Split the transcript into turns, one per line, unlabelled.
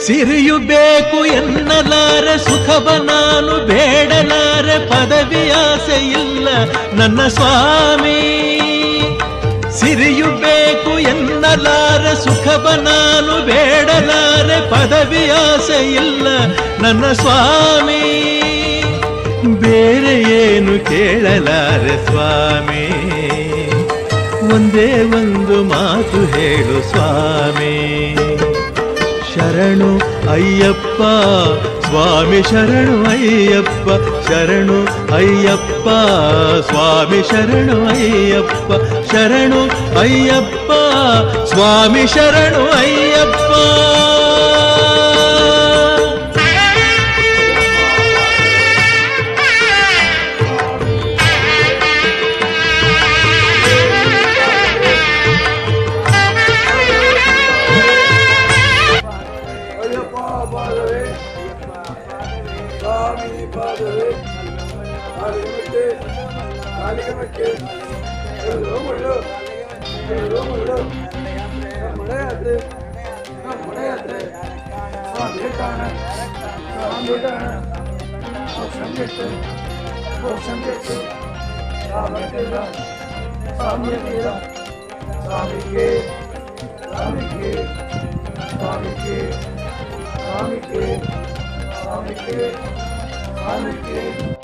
ಸಿರಿಯು ಬೇಕು ಎನ್ನಲಾರೆ ಸುಖವ ನಾನು ಬೇಡಲಾರೆ, ಪದವಿಯಾಸೆ ಇಲ್ಲ ನನ್ನ ಸ್ವಾಮಿ. ಸಿರಿಯು ಬೇಕು ಎನ್ನಲಾರೆ ಸುಖವ ನಾನು ಬೇಡಲಾರೆ, ಪದವಿಯಾಸೆ ಇಲ್ಲ ನನ್ನ ಸ್ವಾಮಿ. ಬೇರೆ ಏನು ಕೇಳಲಾರೆ ಸ್ವಾಮಿ, ಒಂದೇ ಒಂದು ಮಾತು ಹೇಳು ಸ್ವಾಮಿ. ಶರಣು ಅಯ್ಯಪ್ಪ ಸ್ವಾಮಿ, ಶರಣು ಅಯ್ಯಪ್ಪ, ಶರಣು ಅಯ್ಯಪ್ಪ ಸ್ವಾಮಿ, ಶರಣು ಅಯ್ಯಪ್ಪ, ಶರಣು ಅಯ್ಯಪ್ಪ ಸ್ವಾಮಿ, ಶರಣು ಅಯ್ಯಪ್ಪ.
Swami